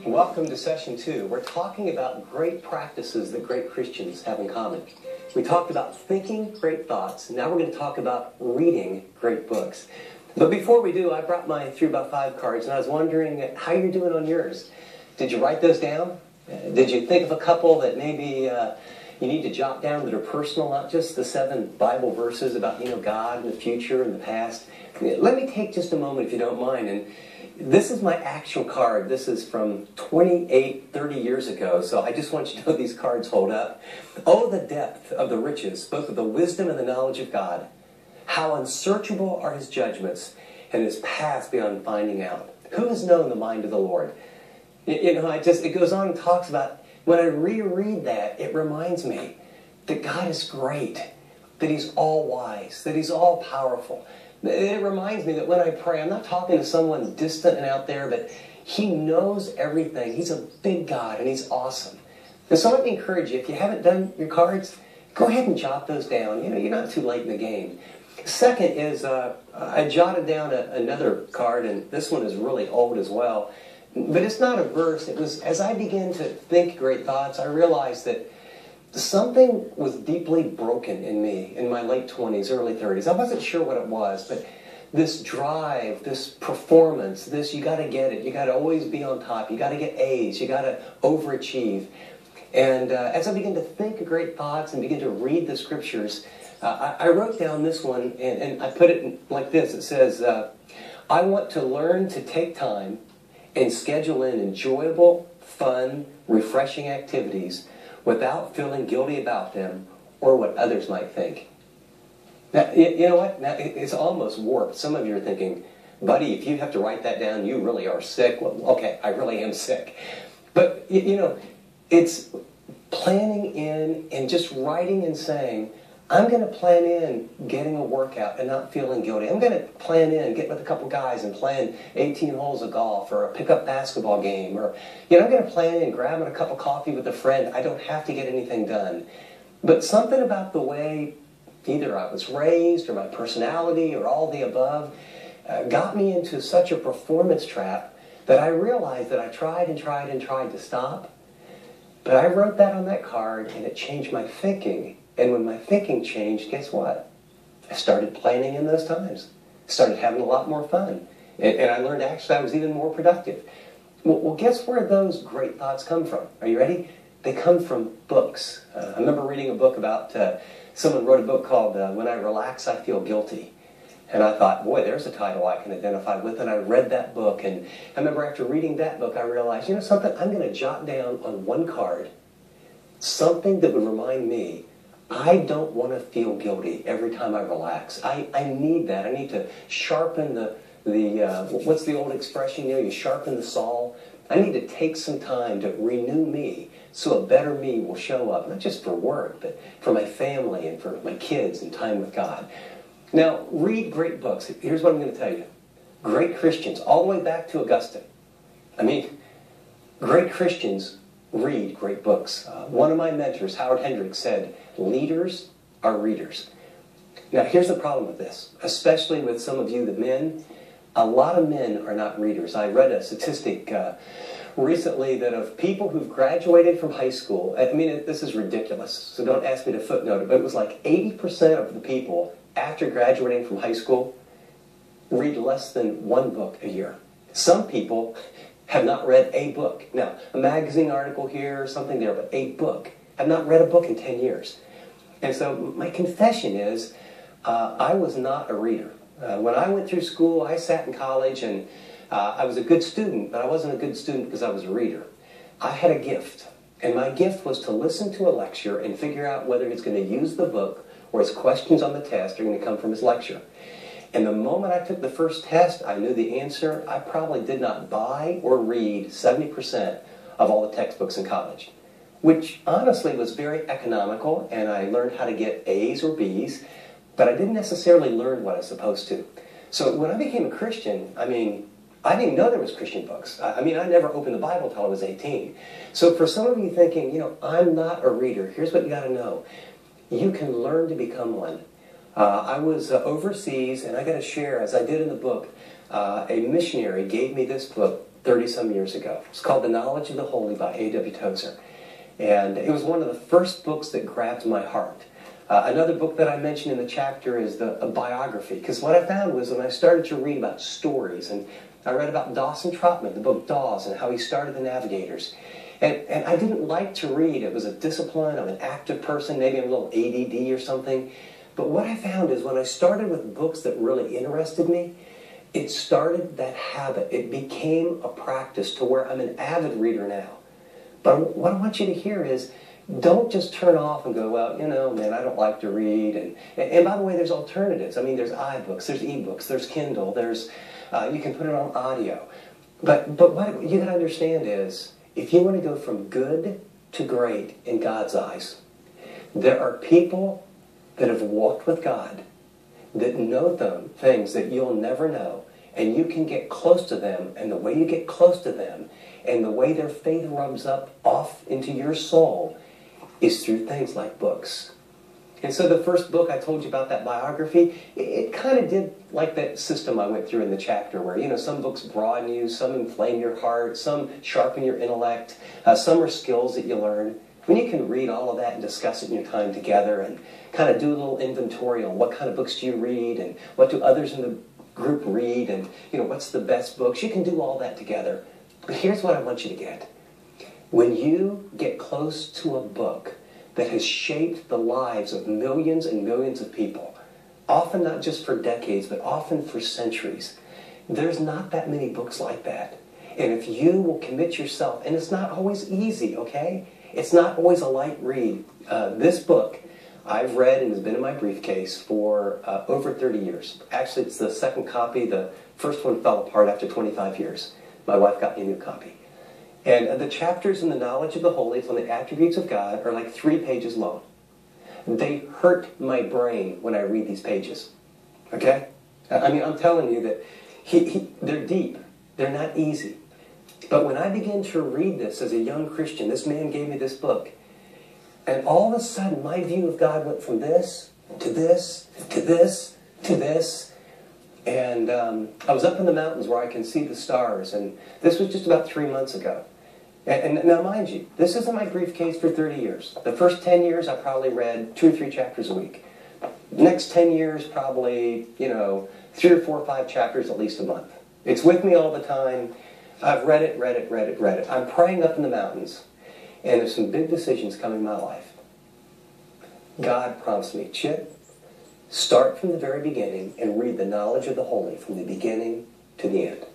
Welcome to session 2. We're talking about great practices that great Christians have in common. We talked about thinking great thoughts. Now we're going to talk about reading great books. But before we do, I brought my 3x5 cards, and I was wondering how you're doing on yours. Did you write those down? Did you think of a couple that maybe you need to jot down that are personal, not just the 7 Bible verses about, God and the future and the past? Let me take just a moment, if you don't mind, and this is my actual card. This is from 30 years ago, so I just want you to know these cards hold up. Oh, the depth of the riches, both of the wisdom and the knowledge of God. How unsearchable are his judgments, and his paths beyond finding out. Who has known the mind of the Lord? It goes on and talks about, when I reread that, it reminds me that God is great, that he's all-wise, that he's all-powerful. It reminds me that when I pray, I'm not talking to someone distant and out there, but he knows everything. He's a big God, and he's awesome. And so let me encourage you, if you haven't done your cards, go ahead and jot those down. You're not too late in the game. Second is, I jotted down another card, and this one is really old as well. But it's not a verse. It was, as I began to think great thoughts, I realized that something was deeply broken in me in my late 20s, early 30s. I wasn't sure what it was, but this drive, this performance, this you got to get it. You got to always be on top. You got to get A's. You got to overachieve. And as I began to think great thoughts and begin to read the scriptures, I wrote down this one, and I put it like this. It says, I want to learn to take time and schedule in enjoyable, fun, refreshing activities without feeling guilty about them or what others might think. Now, you know what? Now, it's almost warped. Some of you are thinking, buddy, if you have to write that down, you really are sick. Well, okay, I really am sick. But, it's planning in and just writing and saying, I'm going to plan in getting a workout and not feeling guilty. I'm going to plan in getting with a couple guys and playing 18 holes of golf or a pickup basketball game. Or, I'm going to plan in grabbing a cup of coffee with a friend. I don't have to get anything done. But something about the way either I was raised or my personality or all the above got me into such a performance trap that I realized that I tried and tried and tried to stop. But I wrote that on that card, and it changed my thinking. And when my thinking changed, guess what? I started planning in those times. Started having a lot more fun. And I learned actually I was even more productive. Well, guess where those great thoughts come from? Are you ready? They come from books. I remember reading a book about, someone wrote a book called When I Relax, I Feel Guilty. And I thought, boy, there's a title I can identify with. And I read that book. And I remember after reading that book, I realized, something? I'm going to jot down on one card something that would remind me I don't want to feel guilty every time I relax. I need that. I need to sharpen the what's the old expression? You sharpen the saw. I need to take some time to renew me so a better me will show up, not just for work, but for my family and for my kids and time with God. Now, read great books. Here's what I'm going to tell you. Great Christians, all the way back to Augustine. Great Christians read great books. One of my mentors, Howard Hendricks, said, leaders are readers. Now, here's the problem with this, especially with some of you, the men. A lot of men are not readers. I read a statistic recently that of people who've graduated from high school, this is ridiculous, so don't ask me to footnote it, but it was like 80% of the people after graduating from high school read less than one book a year. Some people have not read a book. Now, a magazine article here, something there, but a book. Have not read a book in 10 years. And so my confession is, I was not a reader. When I went through school, I sat in college, and I was a good student, but I wasn't a good student because I was a reader. I had a gift, and my gift was to listen to a lecture and figure out whether he's going to use the book or his questions on the test are going to come from his lecture. And the moment I took the first test, I knew the answer. I probably did not buy or read 70% of all the textbooks in college, which honestly was very economical, and I learned how to get A's or B's, but I didn't necessarily learn what I was supposed to. So when I became a Christian, I didn't even know there was Christian books. I never opened the Bible until I was 18. So for some of you thinking, I'm not a reader, here's what you got to know. You can learn to become one. I was overseas, and I got to share, as I did in the book, a missionary gave me this book 30-some years ago. It's called The Knowledge of the Holy by A.W. Tozer. And it was one of the first books that grabbed my heart. Another book that I mentioned in the chapter is a biography, because what I found was when I started to read about stories, and I read about Dawson Trotman, the book Dawes, and how he started the Navigators. And I didn't like to read. It was a discipline. I'm an active person. Maybe I'm a little ADD or something. But what I found is when I started with books that really interested me, it started that habit. It became a practice to where I'm an avid reader now. But what I want you to hear is, don't just turn off and go, well, you know, man, I don't like to read. And by the way, there's alternatives. I mean, there's iBooks, there's eBooks, there's Kindle, there's you can put it on audio. But what you got to understand is, if you want to go from good to great in God's eyes, there are people that have walked with God that know them things that you'll never know, and you can get close to them, and the way you get close to them and the way their faith rubs up off into your soul is through things like books. And so the first book I told you about, that biography, it kind of did like that system I went through in the chapter where, you know, some books broaden you, some inflame your heart, some sharpen your intellect, some are skills that you learn. When you can read all of that and discuss it in your time together and kind of do a little inventory on what kind of books do you read and what do others in the group read and, you know, what's the best books, you can do all that together. But here's what I want you to get. When you get close to a book that has shaped the lives of millions and millions of people, often not just for decades, but often for centuries, there's not that many books like that. And if you will commit yourself, and it's not always easy, okay? It's not always a light read. This book I've read and has been in my briefcase for over 30 years. Actually, it's the second copy. The first one fell apart after 25 years. My wife got me a new copy. And the chapters in the knowledge of the holy on the attributes of God are like 3 pages long. They hurt my brain when I read these pages. Okay? I mean, I'm telling you that they're deep. They're not easy. But when I began to read this as a young Christian, this man gave me this book, and all of a sudden my view of God went from this to this to this to this. And I was up in the mountains where I can see the stars, and this was just about 3 months ago. And now mind you, this is in my briefcase for 30 years. The first 10 years I probably read 2 or 3 chapters a week. Next 10 years probably, 3 or 4 or 5 chapters at least a month. It's with me all the time. I've read it. I'm praying up in the mountains, and there's some big decisions coming in my life. God promised me, Chip, start from the very beginning and read the knowledge of the holy from the beginning to the end.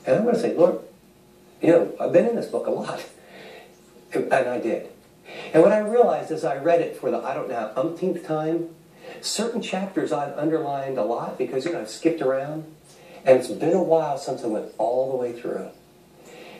And I'm going to say, Lord, I've been in this book a lot. And I did. And what I realized as I read it for the, I don't know, umpteenth time, certain chapters I've underlined a lot because, I've skipped around. And it's been a while since I went all the way through.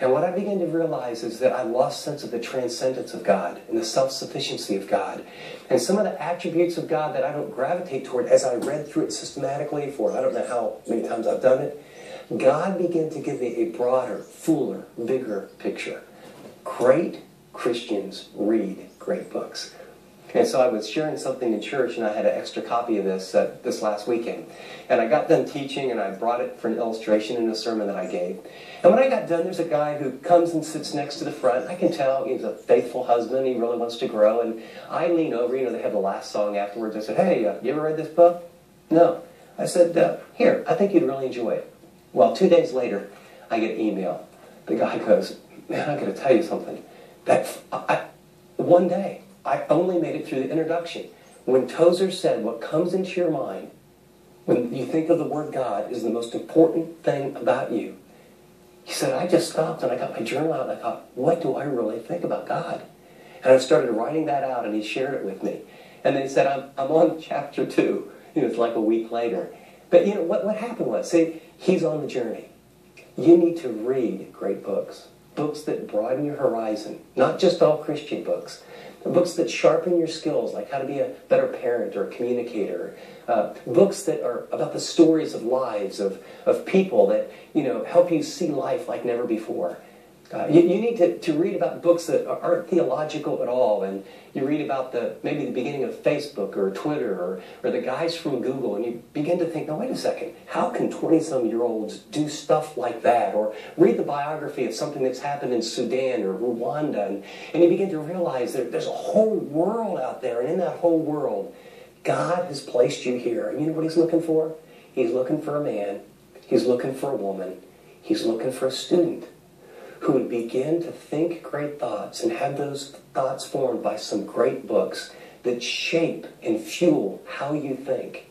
And what I began to realize is that I lost sense of the transcendence of God and the self-sufficiency of God. And some of the attributes of God that I don't gravitate toward as I read through it systematically for I don't know how many times I've done it, God began to give me a broader, fuller, bigger picture. Great Christians read great books. And so I was sharing something in church, and I had an extra copy of this this last weekend. And I got done teaching, and I brought it for an illustration in a sermon that I gave. And when I got done, there's a guy who comes and sits next to the front. I can tell he's a faithful husband. He really wants to grow. And I lean over. They have the last song afterwards. I said, hey, you ever read this book? No. I said, here, I think you'd really enjoy it. Well, 2 days later, I get an email. The guy goes, man, I got to tell you something. One day, I only made it through the introduction. When Tozer said what comes into your mind when you think of the word God is the most important thing about you, he said, I just stopped and I got my journal out and I thought, what do I really think about God? And I started writing that out, and he shared it with me. And then he said, I'm on chapter 2. It's like a week later. But what happened was, see, he's on the journey. You need to read great books. Books that broaden your horizon. Not just all Christian books. Books that sharpen your skills, like how to be a better parent or a communicator. Books that are about the stories of lives of people that, help you see life like never before. You need to read about books that aren't theological at all, and you read about maybe the beginning of Facebook or Twitter or the guys from Google, and you begin to think, no, wait a second, how can 20-some-year-olds do stuff like that? Or read the biography of something that's happened in Sudan or Rwanda, and you begin to realize there's a whole world out there, and in that whole world, God has placed you here. And you know what He's looking for? He's looking for a man. He's looking for a woman. He's looking for a student who would begin to think great thoughts and have those thoughts formed by some great books that shape and fuel how you think,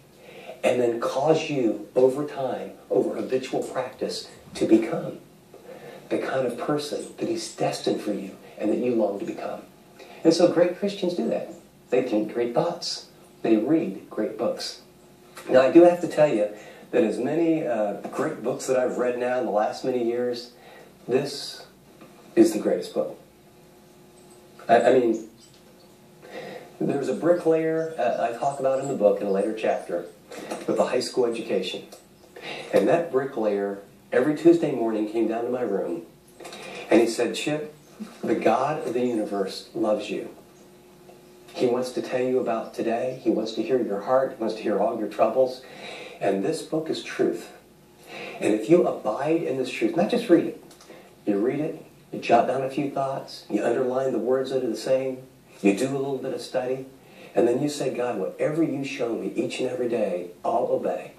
and then cause you, over time, over habitual practice, to become the kind of person that He's destined for you and that you long to become. And so great Christians do that. They think great thoughts. They read great books. Now, I do have to tell you that as many great books that I've read now in the last many years, this is the greatest book. I mean, there's a bricklayer I talk about in the book in a later chapter with a high school education. And that bricklayer, every Tuesday morning, came down to my room and he said, Chip, the God of the universe loves you. He wants to tell you about today. He wants to hear your heart. He wants to hear all your troubles. And this book is truth. And if you abide in this truth, not just read it, you read it, you jot down a few thoughts, you underline the words that are the same, you do a little bit of study, and then you say, God, whatever you show me each and every day, I'll obey.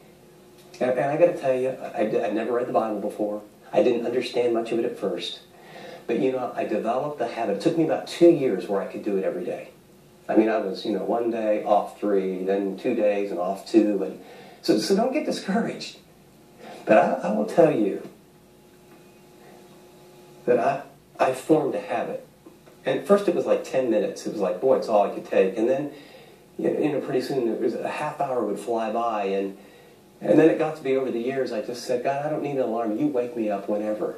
And I got to tell you, I'd never read the Bible before. I didn't understand much of it at first. But, you know, I developed the habit. It took me about 2 years where I could do it every day. I mean, I was, you know, 1 day, off 3, then 2 days, and off 2. And so don't get discouraged. But I will tell you that I formed a habit. And at first it was like 10 minutes. It was like, boy, it's all I could take. And then, you know, pretty soon it was a half hour would fly by. And then it got to be over the years, I just said, God, I don't need an alarm. You wake me up whenever.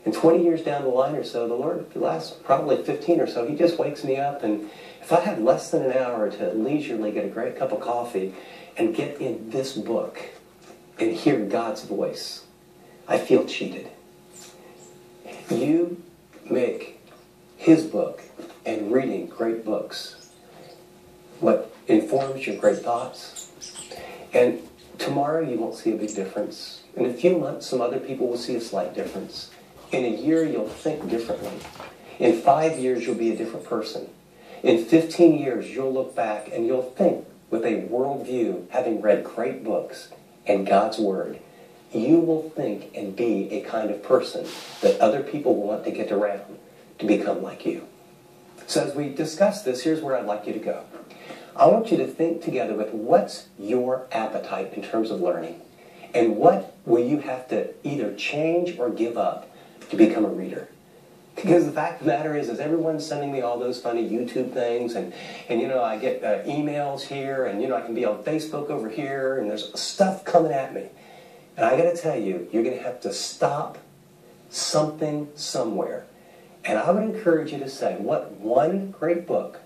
And 20 years down the line or so, the Lord, the last probably 15 or so, He just wakes me up. And if I have less than an hour to leisurely get a great cup of coffee and get in this book and hear God's voice, I feel cheated. You make His book and reading great books what informs your great thoughts. And tomorrow you won't see a big difference. In a few months, some other people will see a slight difference. In a year, you'll think differently. In 5 years, you'll be a different person. In 15 years, you'll look back and you'll think with a worldview, having read great books and God's Word. You will think and be a kind of person that other people will want to get around to become like you. So as we discuss this, here's where I'd like you to go. I want you to think together with what's your appetite in terms of learning, and what will you have to either change or give up to become a reader. Because the fact of the matter is everyone's sending me all those funny YouTube things, and you know, I get emails here, and you know, I can be on Facebook over here, and there's stuff coming at me. And I got to tell you, you're going to have to stop something somewhere. And I would encourage you to say, what one great book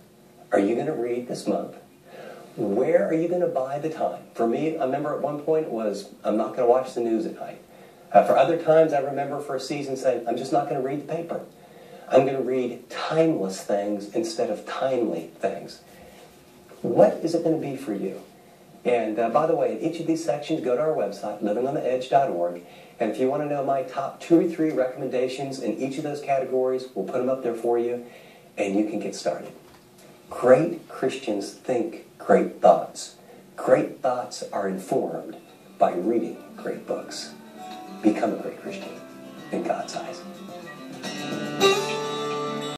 are you going to read this month? Where are you going to buy the time? For me, I remember at one point it was, I'm not going to watch the news at night. For other times, I remember for a season saying, I'm just not going to read the paper. I'm going to read timeless things instead of timely things. What is it going to be for you? And by the way, in each of these sections, go to our website, livingontheedge.org. And if you want to know my top 2 or 3 recommendations in each of those categories, we'll put them up there for you, and you can get started. Great Christians think great thoughts. Great thoughts are informed by reading great books. Become a great Christian in God's eyes.